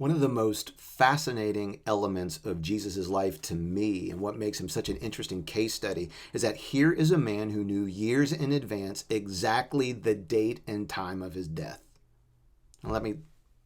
One of the most fascinating elements of Jesus' life to me, and what makes him such an interesting case study, is that here is a man who knew years in advance exactly the date and time of his death. Now let me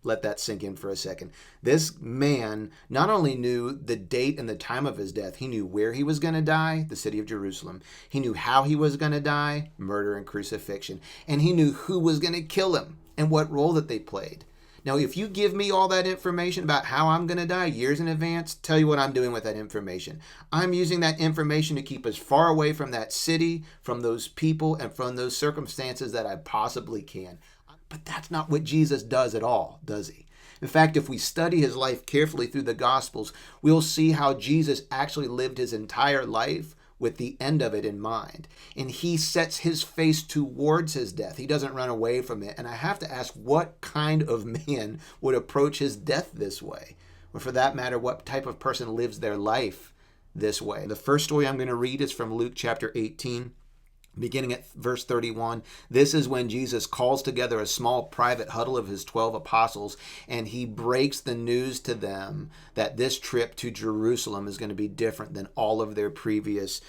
let that sink in for a second. This man not only knew the date and the time of his death, he knew where he was going to die, the city of Jerusalem. He knew how he was going to die, murder and crucifixion. And he knew who was going to kill him and what role that they played. Now, if you give me all that information about how I'm going to die years in advance, tell you what I'm doing with that information. I'm using that information to keep as far away from that city, from those people, and from those circumstances that I possibly can. But that's not what Jesus does at all, does he? In fact, if we study his life carefully through the Gospels, we'll see how Jesus actually lived his entire life with the end of it in mind. And he sets his face towards his death. He doesn't run away from it. And I have to ask, what kind of man would approach his death this way? Or for that matter, what type of person lives their life this way? The first story I'm going to read is from Luke chapter 18. Beginning at verse 31, this is when Jesus calls together a small private huddle of his 12 apostles, and he breaks the news to them that this trip to Jerusalem is going to be different than all of their previous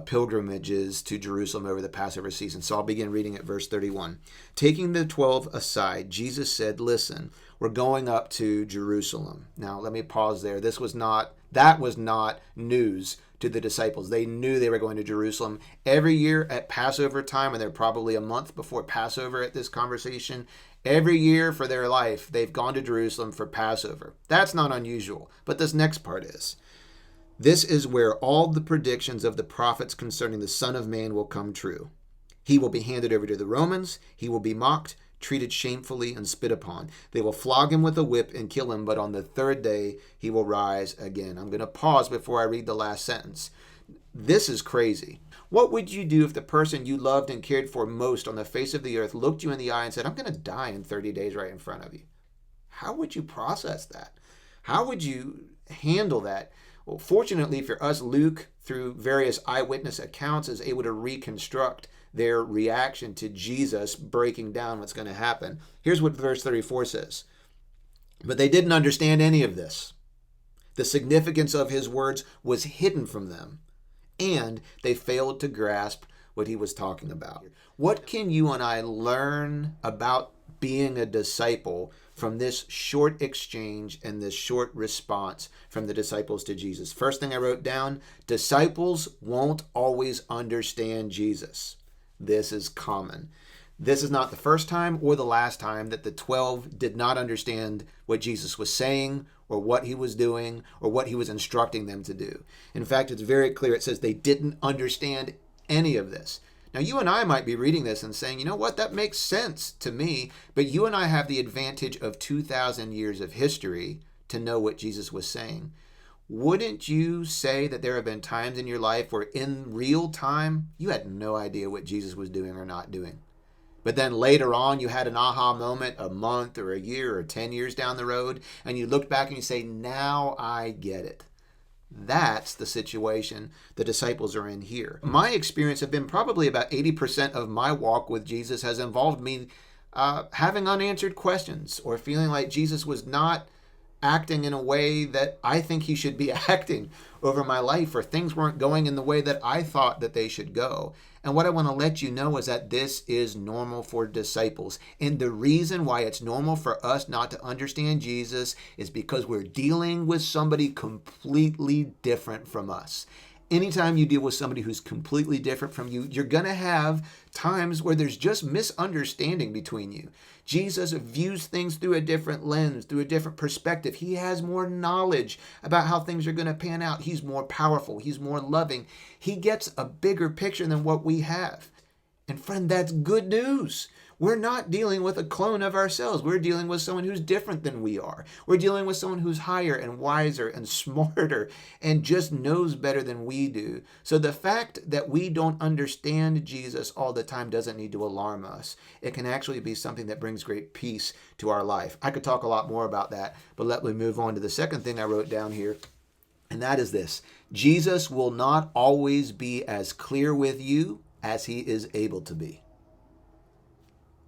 pilgrimages to Jerusalem over the Passover season. So I'll begin reading at verse 31. Taking the 12 aside, Jesus said, "Listen, we're going up to Jerusalem." Now, let me pause there. That was not news to the disciples. They knew they were going to Jerusalem. Every year at Passover time, and they're probably a month before Passover at this conversation, every year for their life, they've gone to Jerusalem for Passover. That's not unusual, but this next part is. This is where all the predictions of the prophets concerning the Son of Man will come true. He will be handed over to the Romans. He will be mocked, treated shamefully, and spit upon. They will flog him with a whip and kill him, but on the third day he will rise again. I'm going to pause before I read the last sentence. This is crazy. What would you do if the person you loved and cared for most on the face of the earth looked you in the eye and said, "I'm going to die in 30 days right in front of you"? How would you process that? How would you handle that? Well, fortunately for us, Luke, through various eyewitness accounts, is able to reconstruct their reaction to Jesus breaking down what's going to happen. Here's what verse 34 says. But they didn't understand any of this. The significance of his words was hidden from them, and they failed to grasp what he was talking about. What can you and I learn about being a disciple from this short exchange and this short response from the disciples to Jesus? First thing I wrote down, disciples won't always understand Jesus. This is common. This is not the first time or the last time that the 12 did not understand what Jesus was saying or what he was doing or what he was instructing them to do. In fact, it's very clear. It says they didn't understand any of this. Now, you and I might be reading this and saying, you know what, that makes sense to me, but you and I have the advantage of 2,000 years of history to know what Jesus was saying. Wouldn't you say that there have been times in your life where in real time, you had no idea what Jesus was doing or not doing? But then later on, you had an aha moment a month or a year or 10 years down the road, and you look back and you say, now I get it. That's the situation the disciples are in here. My experience have been probably about 80% of my walk with Jesus has involved me having unanswered questions or feeling like Jesus was not acting in a way that I think he should be acting over my life, or things weren't going in the way that I thought that they should go. And what I want to let you know is that this is normal for disciples. And the reason why it's normal for us not to understand Jesus is because we're dealing with somebody completely different from us. Anytime you deal with somebody who's completely different from you, you're going to have times where there's just misunderstanding between you. Jesus views things through a different lens, through a different perspective. He has more knowledge about how things are going to pan out. He's more powerful. He's more loving. He gets a bigger picture than what we have. And friend, that's good news. We're not dealing with a clone of ourselves. We're dealing with someone who's different than we are. We're dealing with someone who's higher and wiser and smarter and just knows better than we do. So the fact that we don't understand Jesus all the time doesn't need to alarm us. It can actually be something that brings great peace to our life. I could talk a lot more about that, but let me move on to the second thing I wrote down here. And that is this: Jesus will not always be as clear with you as he is able to be.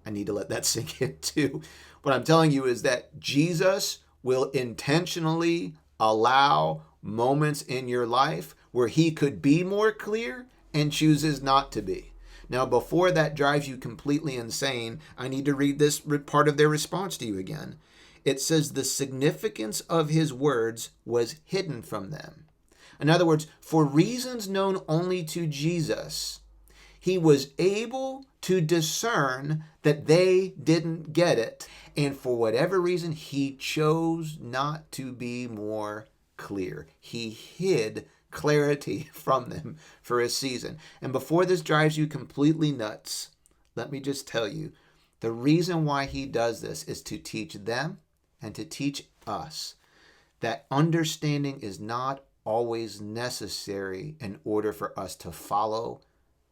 I need to let that sink in too. What I'm telling you is that Jesus will intentionally allow moments in your life where he could be more clear and chooses not to be. Now, before that drives you completely insane, I need to read this part of their response to you again. It says, the significance of his words was hidden from them. In other words, for reasons known only to Jesus, he was able to discern that they didn't get it. And for whatever reason, he chose not to be more clear. He hid clarity from them for a season. And before this drives you completely nuts, let me just tell you, the reason why he does this is to teach them and to teach us that understanding is not always necessary in order for us to follow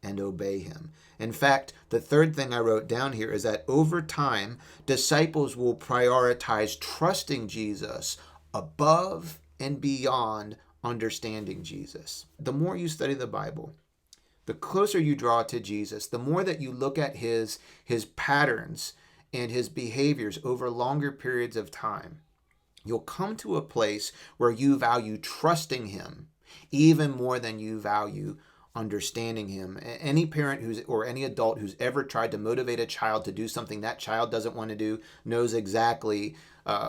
and obey him. In fact, the third thing I wrote down here is that over time, disciples will prioritize trusting Jesus above and beyond understanding Jesus. The more you study the Bible, the closer you draw to Jesus, the more that you look at his patterns and his behaviors over longer periods of time, you'll come to a place where you value trusting him even more than you value understanding him. Any parent or any adult who's ever tried to motivate a child to do something that child doesn't want to do knows exactly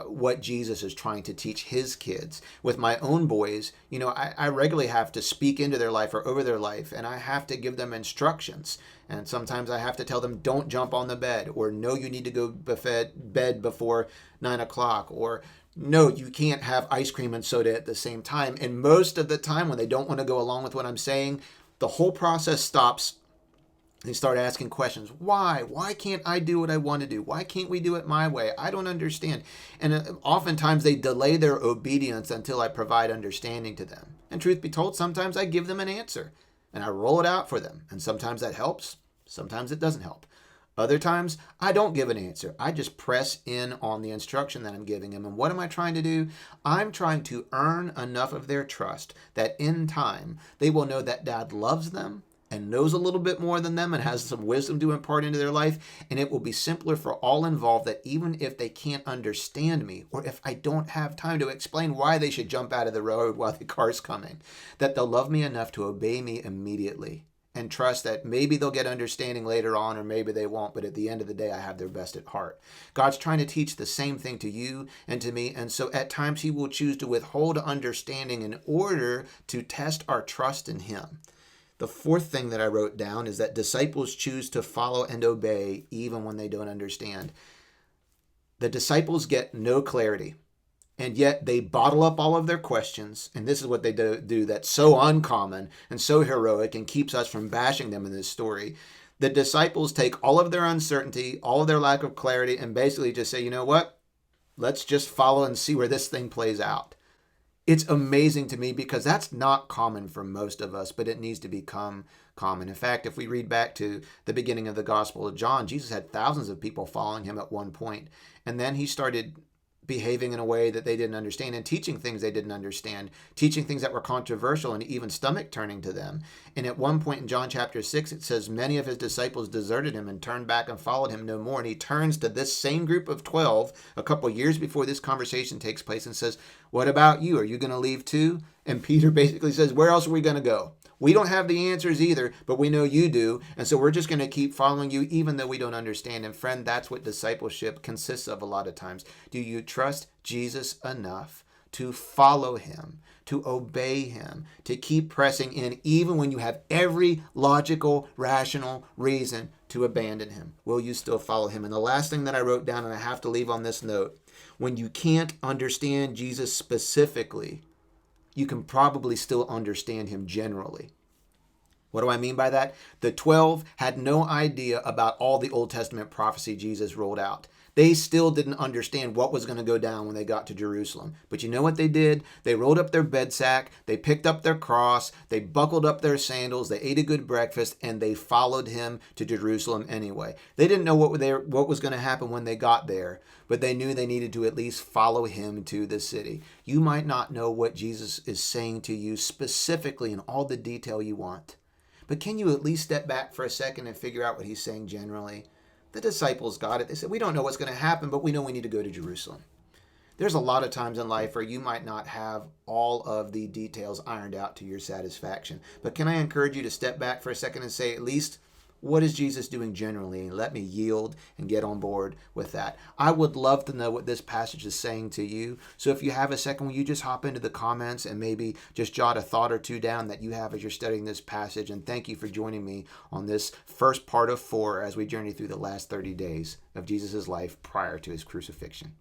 what Jesus is trying to teach his kids. With my own boys, I regularly have to speak into their life or over their life, and I have to give them instructions. And sometimes I have to tell them, don't jump on the bed, or no, you need to go bed before 9 o'clock, or no, you can't have ice cream and soda at the same time. And most of the time when they don't want to go along with what I'm saying, the whole process stops. They start asking questions. Why? Why can't I do what I want to do? Why can't we do it my way? I don't understand. And oftentimes they delay their obedience until I provide understanding to them. And truth be told, sometimes I give them an answer and I roll it out for them. And sometimes that helps. Sometimes it doesn't help. Other times I don't give an answer. I just press in on the instruction that I'm giving them. And what am I trying to do? I'm trying to earn enough of their trust that in time they will know that Dad loves them and knows a little bit more than them and has some wisdom to impart into their life. And it will be simpler for all involved that even if they can't understand me, or if I don't have time to explain why they should jump out of the road while the car's coming, that they'll love me enough to obey me immediately and trust that maybe they'll get understanding later on, or maybe they won't, but at the end of the day, I have their best at heart. God's trying to teach the same thing to you and to me, and so at times he will choose to withhold understanding in order to test our trust in him. The fourth thing that I wrote down is that disciples choose to follow and obey even when they don't understand. The disciples get no clarity, and yet they bottle up all of their questions. And this is what they do that's so uncommon and so heroic and keeps us from bashing them in this story. The disciples take all of their uncertainty, all of their lack of clarity, and basically just say, you know what? Let's just follow and see where this thing plays out. It's amazing to me because that's not common for most of us, but it needs to become common. In fact, if we read back to the beginning of the Gospel of John, Jesus had thousands of people following him at one point, and then he started behaving in a way that they didn't understand and teaching things they didn't understand, teaching things that were controversial and even stomach turning to them. And at one point in John chapter 6, it says many of his disciples deserted him and turned back and followed him no more. And he turns to this same group of 12 a couple years before this conversation takes place and says, what about you? Are you going to leave too? And Peter basically says, where else are we going to go? We don't have the answers either, but we know you do. And so we're just going to keep following you even though we don't understand. And friend, that's what discipleship consists of a lot of times. Do you trust Jesus enough to follow him, to obey him, to keep pressing in even when you have every logical, rational reason to abandon him? Will you still follow him? And the last thing that I wrote down, and I have to leave on this note, when you can't understand Jesus specifically, you can probably still understand him generally. What do I mean by that? The 12 had no idea about all the Old Testament prophecy Jesus rolled out. They still didn't understand what was going to go down when they got to Jerusalem. But you know what they did? They rolled up their bed sack, they picked up their cross, they buckled up their sandals, they ate a good breakfast, and they followed him to Jerusalem anyway. They didn't know what was going to happen when they got there, but they knew they needed to at least follow him to the city. You might not know what Jesus is saying to you specifically in all the detail you want, but can you at least step back for a second and figure out what he's saying generally? The disciples got it. They said, we don't know what's going to happen, but we know we need to go to Jerusalem. There's a lot of times in life where you might not have all of the details ironed out to your satisfaction. But can I encourage you to step back for a second and say, at least, what is Jesus doing generally? And let me yield and get on board with that. I would love to know what this passage is saying to you. So if you have a second, will you just hop into the comments and maybe just jot a thought or two down that you have as you're studying this passage. And thank you for joining me on this first part of 4 as we journey through the last 30 days of Jesus' life prior to his crucifixion.